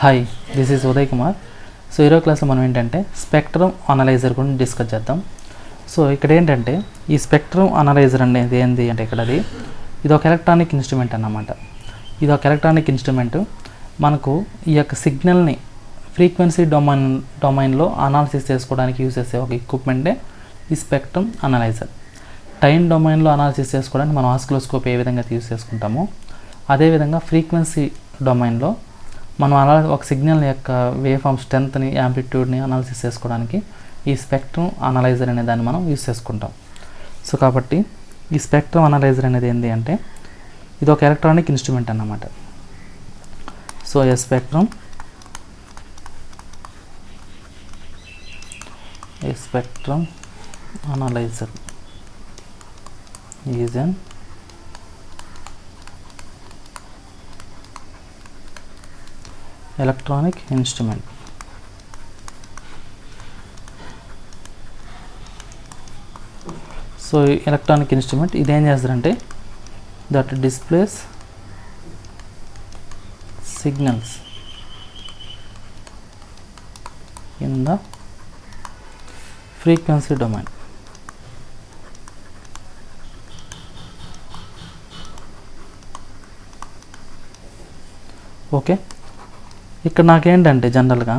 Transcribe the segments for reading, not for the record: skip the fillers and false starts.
Hi, this is Uday Kumar. So ఈరోజు క్లాస్లో మనం ఏంటంటే స్పెక్ట్రమ్ అనలైజర్ గురించి డిస్కస్ చేద్దాం. సో ఇక్కడ ఏంటంటే ఈ స్పెక్ట్రమ్ అనలైజర్ అనేది ఏంటి అంటే ఇది ఒక ఎలక్ట్రానిక్ ఇన్స్ట్రుమెంట్ అన్నమాట. ఇది ఒక ఎలక్ట్రానిక్ ఇన్స్ట్రుమెంట్ మనకు ఈ యొక్క సిగ్నల్ని ఫ్రీక్వెన్సీ డొమైన్లో అనాలిసిస్ చేసుకోవడానికి యూజ్ చేసే ఒక ఎక్విప్మెంటే ఈ స్పెక్ట్రమ్ అనలైజర్. టైం డొమైన్లో అనాలిసిస్ చేసుకోవడానికి మనం ఆస్కిలోస్కోప్ ఏ విధంగా యూజ్ చేసుకుంటామో అదేవిధంగా ఫ్రీక్వెన్సీ డొమైన్లో మనం అలా ఒక సిగ్నల్ యొక్క వేవ్ ఫామ్ స్ట్రెంత్ని, యాంప్లిట్యూడ్ని అనాలిసిస్ చేసుకోవడానికి ఈ స్పెక్ట్రమ్ అనలైజర్ అనే దాన్ని మనం యూజ్ చేసుకుంటాం. సో కాబట్టి ఈ స్పెక్ట్రమ్ అనలైజర్ అనేది ఏంటి అంటే ఇది ఒక ఎలక్ట్రానిక్ ఇన్స్ట్రుమెంట్ అన్నమాట. So a spectrum analyser is an electronic instrument. So electronic instrument ఇది ఏం చేస్తారంటే that displays signals in the frequency domain. Okay, ఇక్కడ నాకేంటంటే జనరల్గా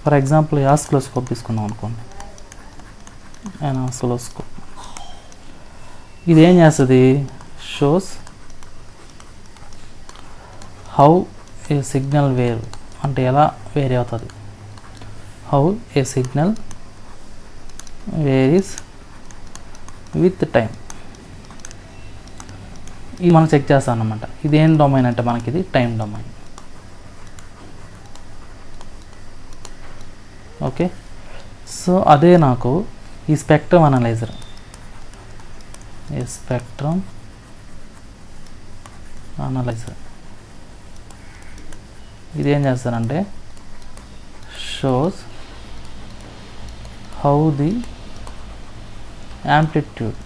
ఫర్ ఎగ్జాంపుల్ ఆస్కిలోస్కోప్ తీసుకున్నాం అనుకోండి. ఆస్కిలోస్కోప్ ఇది ఏం చేస్తుంది, shows how a signal where అంటే ఎలా వేరీ అవుతుంది, how a signal varies with time. ఇది మనం చెక్ చేస్తాం అన్నమాట. ఇది ఏం డొమైన్ అంటే మనకి ఇది టైం డొమైన్. ఓకే, సో అదే నాకు ఈ స్పెక్ట్రమ్ అనలైజర్ ఇది ఏం చేస్తారంటే shows how the amplitude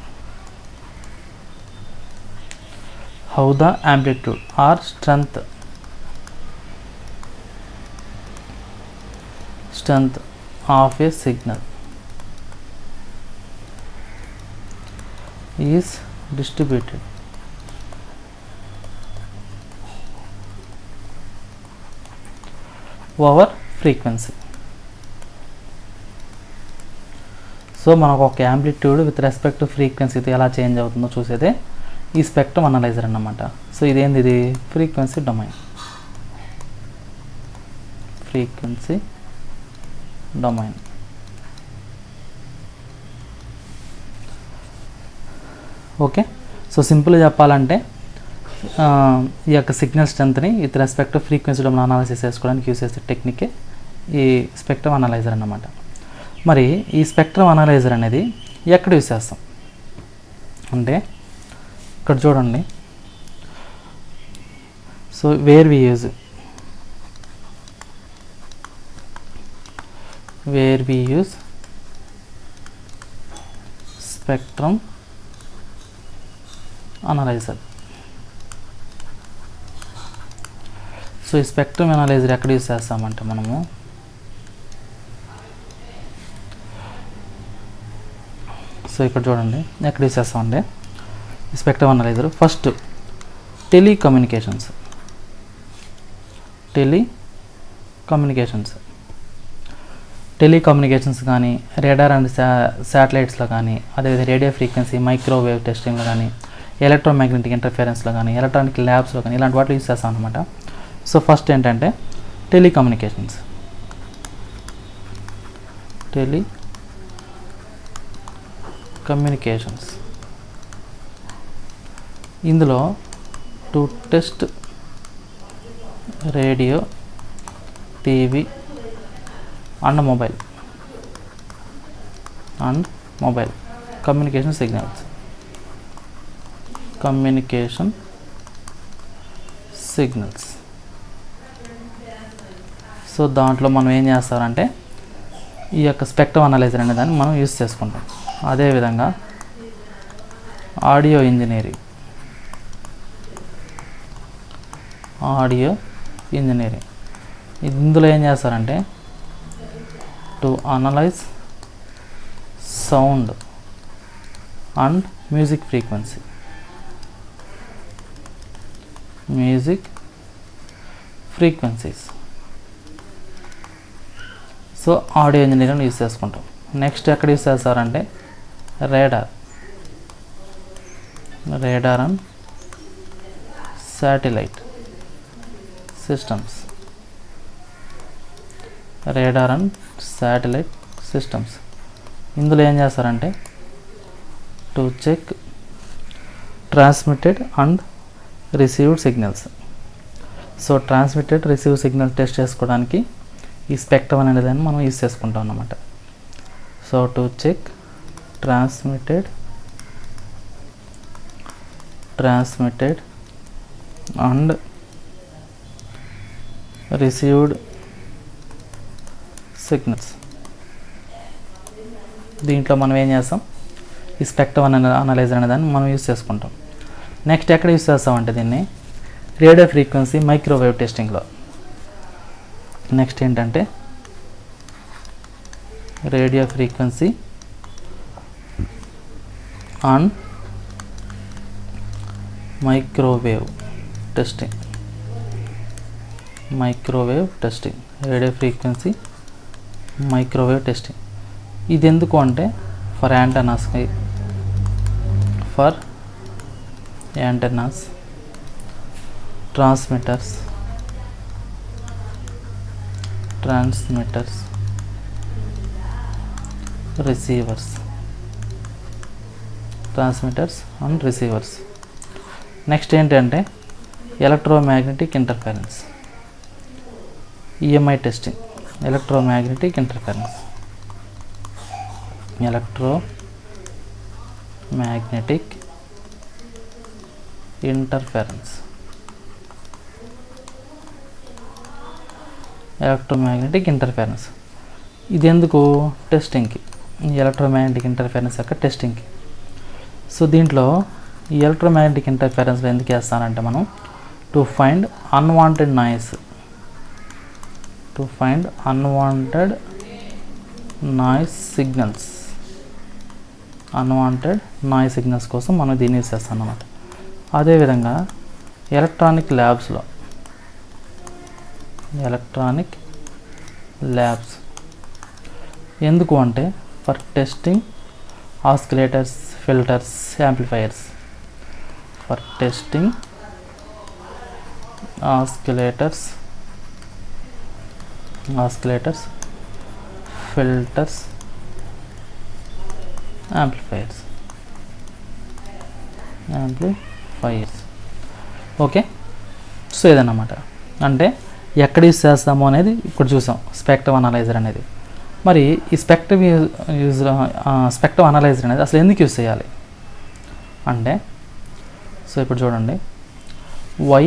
or strength of a signal is distributed over frequency. So మనకు ఒక యాంప్లిట్యూడ్ విత్ రెస్పెక్ట్ టు ఫ్రీక్వెన్సీతో ఎలా చేంజ్ అవుతుందో చూసేదే ఈ స్పెక్ట్రమ్ అనలైజర్ అన్నమాట. సో ఇదేంది, ఇది ఫ్రీక్వెన్సీ డొమైన్. ఓకే, సో సింపుల్గా చెప్పాలంటే ఈ యొక్క సిగ్నల్ స్ట్రెంత్ని with respect to frequency domain analysis చేసుకోవడానికి యూస్ చేసే టెక్నికే ఈ స్పెక్ట్రమ్ అనలైజర్ అన్నమాట. మరి ఈ స్పెక్ట్రమ్ అనలైజర్ అనేది ఎక్కడ యూస్ చేస్తాం అంటే ఇక్కడ చూడండి. So where we use spectrum analyser. So ఈ స్పెక్ట్రమ్ అనలైజర్ ఎక్కడ యూజ్ చేస్తామంటే మనము సో ఇక్కడ చూడండి ఎక్కడ యూజ్ చేస్తామంటే ఈ స్పెక్ట్రమ్ అనలైజర్ ఫస్ట్ టెలికమ్యూనికేషన్స్ కానీ రేడార్ అండ్ శాటిలైట్స్లో కానీ, అదేవిధంగా రేడియో ఫ్రీక్వెన్సీ మైక్రోవేవ్ టెస్టింగ్లో కానీ, ఎలక్ట్రోమాగ్నెటిక్ ఇంటర్ఫిరెన్స్లో కానీ, ఎలక్ట్రానిక్ ల్యాబ్స్లో కానీ ఇలాంటి వాటిలో యూజ్ చేస్తాం అనమాట. సో ఫస్ట్ ఏంటంటే టెలికమ్యూనికేషన్స్. ఇందులో to test radio, TV and mobile communication signals. So దాంట్లో మనం ఏం చేస్తారంటే ఈ యొక్క స్పెక్ట్రమ్ అనలైజర్ అనే దాన్ని మనం యూజ్ చేసుకుంటాం. అదేవిధంగా ఆడియో ఇంజనీరింగ్ ఇందులో ఏం చేస్తారంటే to analyse sound and music frequencies. So audio engineering use చేసుకుంటాం. నెక్స్ట్ ఎక్కడ యూస్ చేస్తారంటే రేడార్ అండ్ శాటిలైట్ సిస్టమ్స్. ఇందులో ఏం చేస్తారంటే to check transmitted and received signals. So transmitted receive signal test చేసుకోవడానికి ఈ స్పెక్ట్రమ్ అనేది దాన్ని మనం యూస్ చేసుకుంటాం అన్నమాట. So to check transmitted and received signals. దీంట్లో మనం ఏం చేస్తాం, ఈ స్పెక్ట్రమ్ అనలైజర్ అనే దాన్ని మనం యూస్ చేసుకుంటాం. నెక్స్ట్ ఎక్కడ యూస్ చేస్తామంటే దీన్ని రేడియో ఫ్రీక్వెన్సీ మైక్రోవేవ్ టెస్టింగ్లో. నెక్స్ట్ ఏంటంటే radio frequency and microwave testing. Radio frequency microwave testing. ఇది ఎందుకు అంటే for antennas, transmitters, receivers. Next ఏంటంటే electromagnetic interference, EMI testing. Electromagnetic interference ఇది ఎందుకు టెస్టింగ్కి, ఎలక్ట్రోమాగ్నెటిక్ ఇంటర్ఫరెన్స్ యొక్క టెస్టింగ్కి. సో దీంట్లో ఈ ఎలక్ట్రోమాగ్నెటిక్ ఇంటర్ఫరెన్స్లో ఎందుకు వేస్తానంటే మనం to find unwanted noise signals కోసం మనం దీన్ని యూస్ చేస్తాం అన్నమాట. అదేవిధంగా ఎలక్ట్రానిక్ ల్యాబ్స్ ఎందుకు అంటే for testing oscillators, filters, amplifiers. Oscillators, filters, amplifiers. Okay. So ఇదన్నమాట. అంటే ఎక్కడ యూస్ చేస్తామో అనేది ఇప్పుడు చూసాం, స్పెక్ట్రమ్ అనలైజర్ అనేది. మరి ఈ స్పెక్ట్రమ్ అనలైజర్ అనేది అసలు ఎందుకు యూస్ చేయాలి అంటే, సో ఇప్పుడు చూడండి, why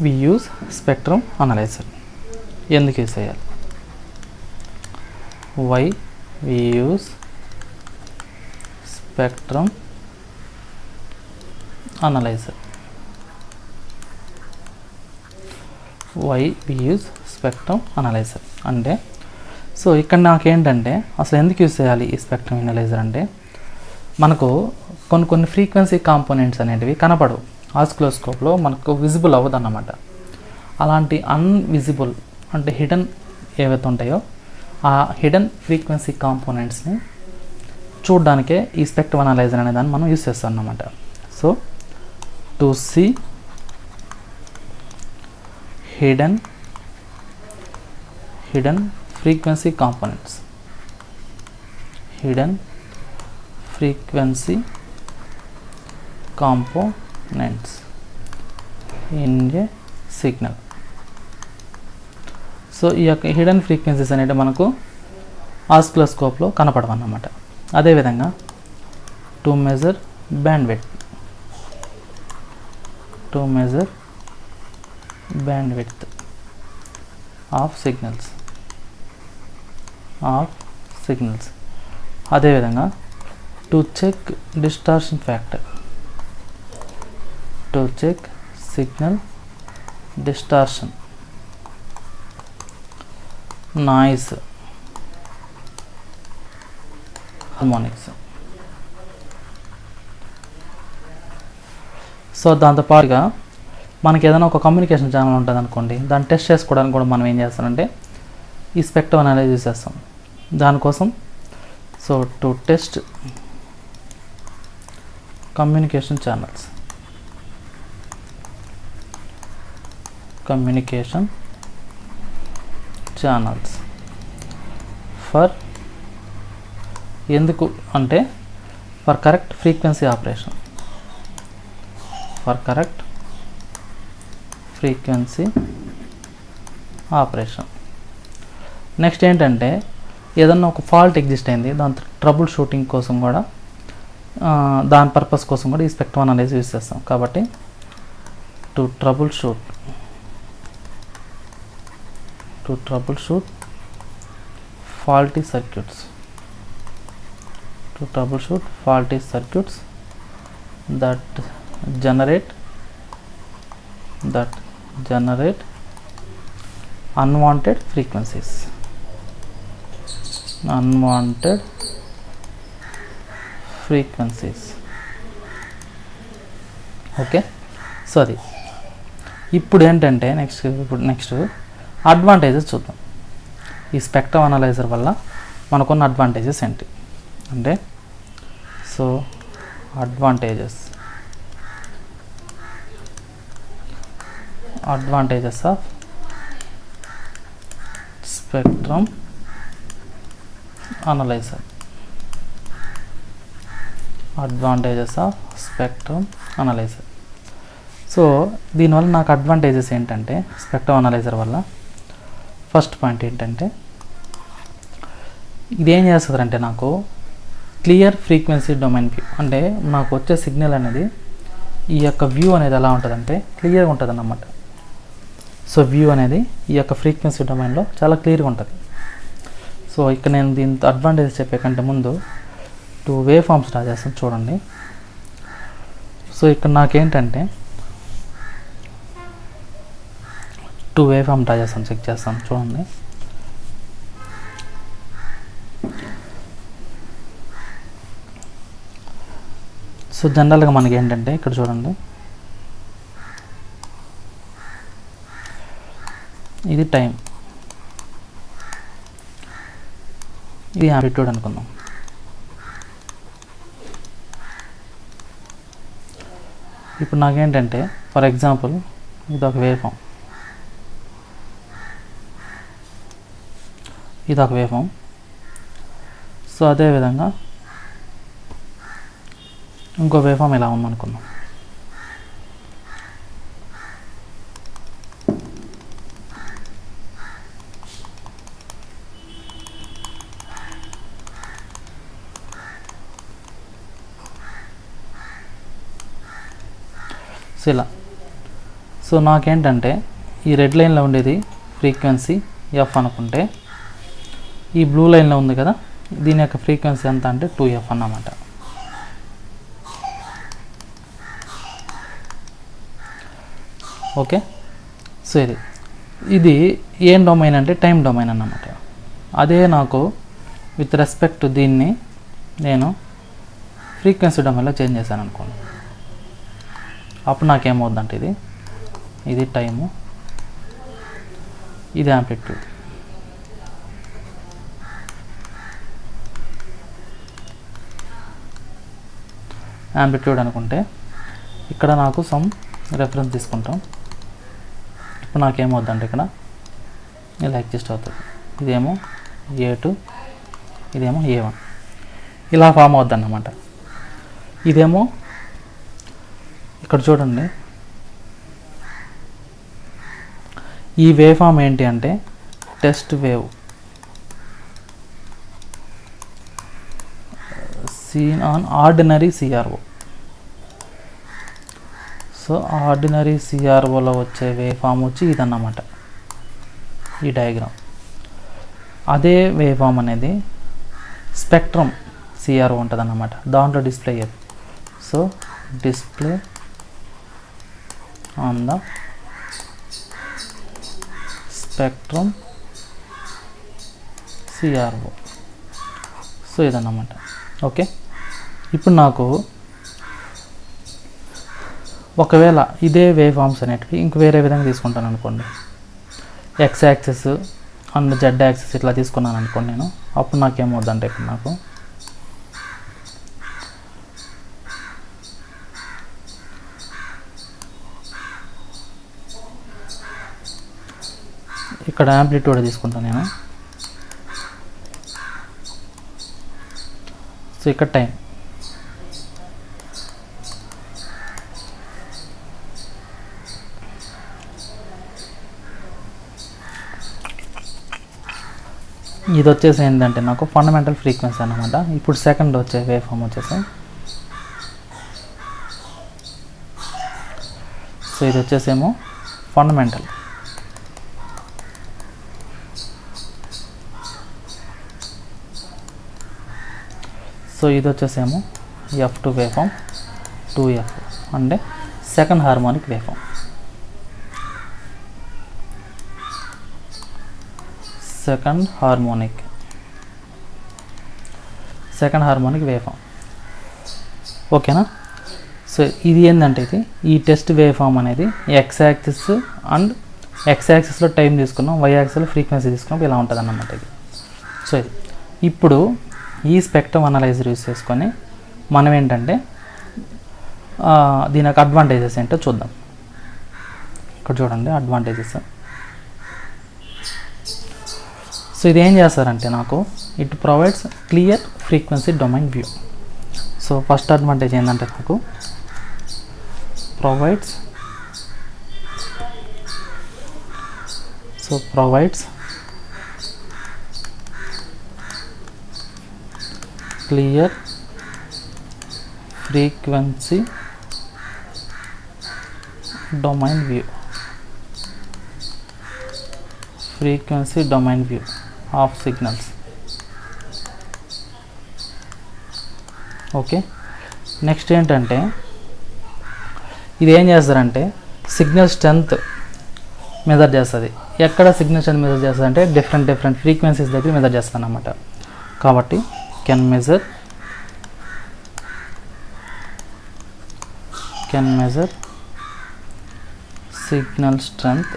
we use spectrum analyser. ఎందుకు యూస్ చేయాలి? Why we use spectrum analyser. అంటే సో ఇక్కడ నాకేంటంటే అసలు ఎందుకు యూస్ చేయాలి ఈ స్పెక్ట్రమ్ అనలైజర్ అంటే, మనకు కొన్ని ఫ్రీక్వెన్సీ కాంపోనెంట్స్ అనేటివి కనపడవు, ఆస్కిలోస్కోప్లో మనకు విజిబుల్ అవ్వదు అన్నమాట. అలాంటి అన్విజిబుల్ అంటే హిడెన్ ఏవైతే ఉంటాయో ఆ హిడెన్ ఫ్రీక్వెన్సీ కాంపోనెంట్స్ని చూడడానికే ఈ స్పెక్ట్రమ్ అనలైజర్ అనే దాన్ని మనం యూస్ చేస్తాం అన్నమాట. So to see hidden frequency components in a signal. So ఈ యొక్క హిడెన్ ఫ్రీక్వెన్సీస్ అనేవి మనకు ఆస్కిలోస్కోప్లో కనపడవన్నమాట. అదేవిధంగా to measure bandwidth of signals. అదేవిధంగా to check distortion factor, signal distortion noise, harmonics. So దాంతోపాటుగా మనకి ఏదైనా ఒక కమ్యూనికేషన్ ఛానల్ ఉంటుంది అనుకోండి, దాన్ని టెస్ట్ చేసుకోవడానికి కూడా మనం ఏం చేస్తామంటే ఈ స్పెక్ట్రమ్ అనేది యూజ్ చేస్తాం. దానికోసం so to test communication channels, for ఎందుకు అంటే for correct frequency operation, next ఏంటంటే ఏదన్నా ఒక ఫాల్ట్ ఎగ్జిస్ట్ అయింది, దాంతో ట్రబుల్ షూటింగ్ కోసం కూడా దాని పర్పస్ కోసం కూడా ఈ స్పెక్ట్రమ్ అనాలైజ్ యూజ్ చేస్తాం. కాబట్టి to trouble shoot faulty circuits that generate unwanted frequencies. Okay, so అది. ఇప్పుడు ఏంటంటే నెక్స్ట్ అడ్వాంటేజెస్ చూద్దాం. ఈ స్పెక్ట్రమ్ అనలైజర్ వల్ల మనకున్న అడ్వాంటేజెస్ ఏంటి అంటే, so advantages of spectrum analyser. So దీనివల్ల నాకు అడ్వాంటేజెస్ ఏంటంటే, స్పెక్ట్రమ్ అనలైజర్ వల్ల ఫస్ట్ పాయింట్ ఏంటంటే, ఇదేం చేస్తుందంటే నాకు క్లియర్ ఫ్రీక్వెన్సీ డొమైన్ వ్యూ. అంటే నాకు వచ్చే సిగ్నల్ అనేది ఈ యొక్క వ్యూ అనేది ఎలా ఉంటుందంటే క్లియర్గా ఉంటుంది అన్నమాట. సో వ్యూ అనేది ఈ యొక్క ఫ్రీక్వెన్సీ డొమైన్లో చాలా క్లియర్గా ఉంటుంది. సో ఇక్కడ నేను దీంతో అడ్వాంటేజ్ చెప్పే కంటే ముందు 2 వేవ్ ఫామ్స్ డ్రా చేస్తాను చూడండి. సో ఇక్కడ నాకేంటంటే 2 వేవ్ ఫామ్ డ్రా చేస్తాను, చెక్ చేస్తాను చూడండి. సో జనరల్గా మనకి ఏంటంటే ఇక్కడ చూడండి, ఇది టైం, ఇది యాంప్లిట్యూడ్ అనుకుందాం. ఇప్పుడు నాకేంటంటే ఫర్ ఎగ్జాంపుల్ ఇది ఒక వేవ్ ఫామ్, సో అదేవిధంగా ఇంకో వేవ్ ఫామ్ ఇలా ఉందనుకుందాం. సో ఇలా. సో నాకేంటంటే ఈ రెడ్ లైన్లో ఉండేది ఫ్రీక్వెన్సీ ఎఫ్ అనుకుంటే, ఈ బ్లూ లైన్లో ఉంది కదా దీని యొక్క ఫ్రీక్వెన్సీ ఎంత అంటే 2f అన్నమాట. ఓకే, సో ఇది ఏం డొమైన్ అంటే టైం డొమైన్ అన్నమాట. అదే నాకు విత్ రెస్పెక్ట్ దీన్ని నేను ఫ్రీక్వెన్సీ డొమైన్లో చేంజ్ చేశాను అనుకోండి, అప్పుడు నాకేమవుద్దంటే ఇది టైము, ఇది యాంప్లిట్యూడ్. అనుకుంటే ఇక్కడ నాకు సమ్ రెఫరెన్స్ తీసుకుంటాం. ఇప్పుడు నాకేమవుద్దంటే ఇక్కడ ఇలా అడ్జస్ట్ అవుతుంది. ఇదేమో A2, ఇదేమో A1, ఇలా ఫామ్ అవుద్ది అన్నమాట. ఇదేమో ఇక్కడ చూడండి, ఈ వేవ్ ఫామ్ ఏంటి అంటే test wave seen on ordinary CRO. So ordinary CROలో వచ్చే వేవ్ ఫామ్ వచ్చి ఇదన్నమాట, ఈ డయాగ్రామ్. అదే వేవ్ ఫామ్ అనేది స్పెక్ట్రమ్ CRO ఉంటుంది అన్నమాట, దాంట్లో డిస్ప్లే అయ్యేది. So display on the spectrum CRO. So ఇదన్నమాట. ఓకే, ఇప్పుడు నాకు ఒకవేళ ఇదే వేవ్ ఫామ్స్ అనేటివి ఇంక వేరే విధంగా తీసుకుంటాను అనుకోండి, X axis and Z axis ఇట్లా తీసుకున్నాను అనుకోండి నేను, అప్పుడు నాకేమవుద్దంటే ఇప్పుడు నాకు ఇక్కడ యాంప్లిట్యూడ్ తీసుకుంటాను నేను. సో ఇక్కడ టైం, ఇది వచ్చేసి ఏంటంటే నాకు ఫండమెంటల్ ఫ్రీక్వెన్సీ అన్నమాట. ఇప్పుడు సెకండ్ వచ్చే వేవ్ ఫామ్ వచ్చేసి, సో ఇది వచ్చేసేమో ఫండమెంటల్. సో ఇది వచ్చేసేమో F2 వేవ్ ఫామ్, 2F అంటే second harmonic waveform. Second harmonic waveform. ఓకేనా. సో ఇది ఏంటంటే ఈ టెస్ట్ వేవ్ ఫామ్ అనేది ఎక్స్ యాక్సిస్ అండ్ ఎక్స్ యాక్సిస్లో టైం తీసుకున్నాం, వై యాక్సిస్లో ఫ్రీక్వెన్సీ తీసుకున్నాం, ఇలా ఉంటుంది అన్నమాట ఇది. సో ఇది ఇప్పుడు ఈ స్పెక్ట్రమ్ అనలైజర్ యూస్ చేసుకొని మనం ఏంటంటే దీని యొక్క అడ్వాంటేజెస్ ఏంటో చూద్దాం. ఇక్కడ చూడండి అడ్వాంటేజెస్. సో ఇది ఏం చేస్తారంటే నాకు it provides clear frequency domain view. So first advantage ఏంటంటే నాకు provides clear frequency domain view of signals. Okay, next ఏంటంటే ఇది ఏం చేస్తారంటే సిగ్నల్ స్ట్రెంత్ మెజర్ చేస్తుంది. ఎక్కడ సిగ్నల్ స్ట్రెంత్ మెజర్ చేస్తుంది అంటే డిఫరెంట్ ఫ్రీక్వెన్సీస్ దగ్గర మెజర్ చేస్తుంది అన్నమాట. కాబట్టి can measure signal strength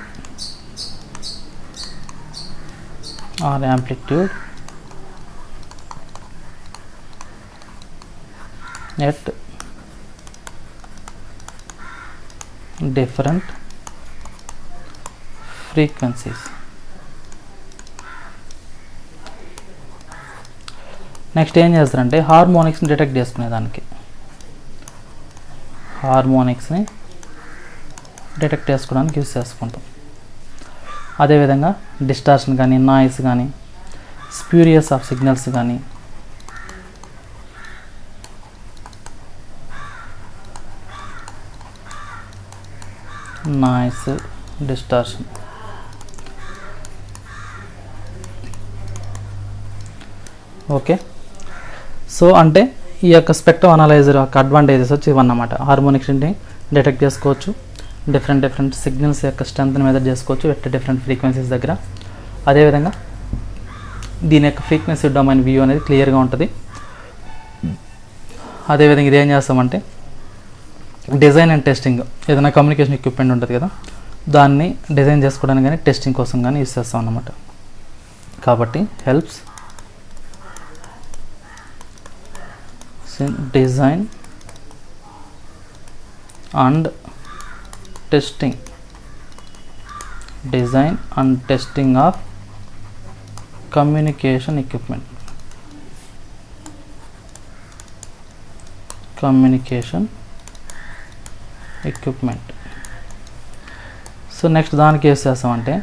or amplitude at different frequencies. Next ఏం చేస్తారంటే హార్మోనిక్స్ని డిటెక్ట్ చేసుకునేదానికి, హార్మోనిక్స్ని డిటెక్ట్ చేసుకోవడానికి యూస్ చేసుకుంటాం. అదేవిధంగా డిస్టార్షన్ కానీ, నాయిస్ కానీ, స్ప్యూరియస్ ఆఫ్ సిగ్నల్స్ కానీ, నాయిస్, డిస్టార్షన్. ఓకే, సో అంటే ఈ యొక్క స్పెక్ట్రమ్ అనలైజర్ యొక్క అడ్వాంటేజెస్ వచ్చి ఇవన్నమాట. హార్మోనిక్స్ని డిటెక్ట్ చేసుకోవచ్చు, డిఫరెంట్ సిగ్నల్స్ యొక్క స్ట్రెంత్ని మెజర్ చేసుకోవచ్చు ఎట్ డిఫరెంట్ ఫ్రీక్వెన్సీస్ దగ్గర. అదేవిధంగా దీని యొక్క ఫ్రీక్వెన్సీ డొమైన్ వ్యూ అనేది క్లియర్గా ఉంటుంది. అదేవిధంగా ఇది ఏం చేస్తామంటే డిజైన్ అండ్ టెస్టింగ్, ఏదైనా కమ్యూనికేషన్ ఎక్విప్మెంట్ ఉంటుంది కదా, దాన్ని డిజైన్ చేసుకోవడానికి కానీ టెస్టింగ్ కోసం కానీ యూస్ చేస్తాం అన్నమాట. కాబట్టి helps design and testing of communication equipment. So next దానికి యూస్ చేస్తామంటే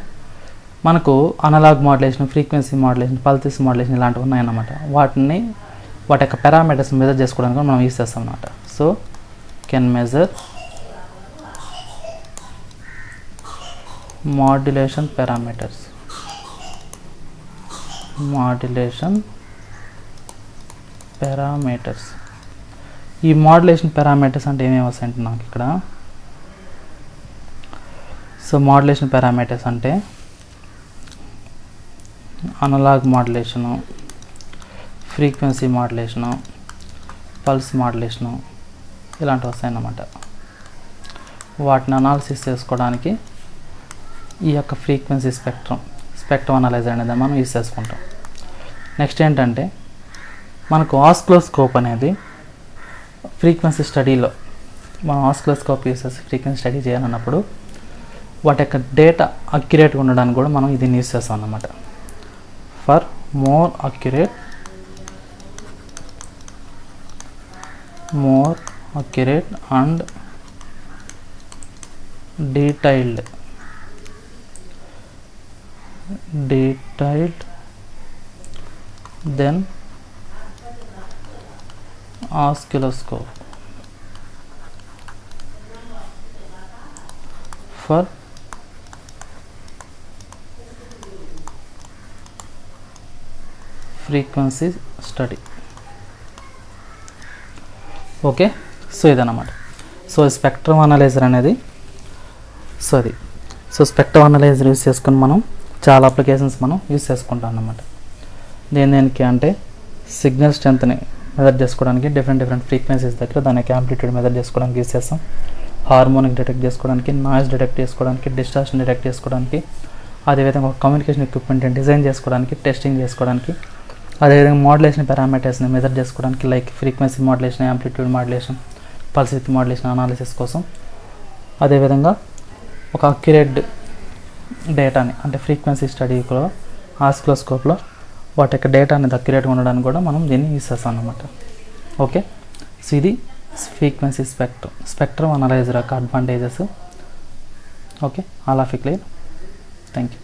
మనకు analogue modulation, frequency modulation, pulses modulation ఇలాంటివి ఉన్నాయన్నమాట. వాటి యొక్క పారామీటర్స్ మెజర్ చేసుకోవడానికి మనం యూస్ చేస్తాం అన్నమాట. So can measure modulation parameters. ఈ మాడ్యులేషన్ పారామీటర్స్ అంటే ఏమేమి వస్తాయంటే నాకు ఇక్కడ, సో మాడ్యులేషన్ పారామీటర్స్ అంటే analogue modulation, frequency modulation, pulse modulation ఇలాంటివి వస్తాయన్నమాట. వాటిని అనాలిసిస్ చేసుకోవడానికి ఈ యొక్క ఫ్రీక్వెన్సీ స్పెక్ట్రమ్ అనలైజర్ అనేది మనం యూజ్ చేసుకుంటాం. నెక్స్ట్ ఏంటంటే మనకు ఆస్కిలోస్కోప్ అనేది ఫ్రీక్వెన్సీ స్టడీలో మనం ఆస్కిలోస్కోప్ యూజ్ చేసి ఫ్రీక్వెన్సీ స్టడీ చేయాలన్నప్పుడు వాటి యొక్క డేటా అక్యురేట్గా ఉండడానికి కూడా మనం ఇది యూజ్ చేస్తాం అన్నమాట. For more accurate and detailed then oscilloscope for frequency study. Okay, so ఇదన్నమాట. సో స్పెక్ట్రమ్ అనలైజర్ అనేది స్పెక్ట్రమ్ అనలైజర్ యూజ్ చేసుకొని మనం చాలా అప్లికేషన్స్ మనం యూజ్ చేసుకుంటాం అన్నమాట. దేనికి అంటే సిగ్నల్ స్ట్రెంత్ని మెజర్ చేసుకోవడానికి డిఫరెంట్ ఫ్రీక్వెన్సీస్ దగ్గర దాని యొక్క యాంప్లిట్యూడ్ మెజర్ చేసుకోవడానికి యూజ్ చేస్తాం. హార్మోనిక్ డిటెక్ట్ చేసుకోవడానికి, నాయిస్ డిటెక్ట్ చేసుకోవడానికి, డిస్టార్షన్ డిటెక్ట్ చేసుకోవడానికి, అదేవిధంగా ఒక కమ్యూనికేషన్ ఎక్విప్మెంట్ని డిజైన్ చేసుకోవడానికి, టెస్టింగ్ చేసుకోవడానికి, అదేవిధంగా మోడ్యులేషన్ పారామీటర్స్ని మెజర్ చేసుకోవడానికి like frequency modulation, amplitude modulation, pulse with modulation analysis కోసం, అదేవిధంగా ఒక అక్యురేట్ డేటాని అంటే ఫ్రీక్వెన్సీ స్టడీలో ఆస్కిలోస్కోప్లో వాటి యొక్క డేటా అనేది అక్యురేట్గా ఉండడానికి కూడా మనం దీన్ని యూజ్ చేస్తాం అన్నమాట. ఓకే, సో ఇది ఫ్రీక్వెన్సీ స్పెక్ట్రమ్ అనలైజర్ యొక్క advantages. Okay, all of you clear. Thank you.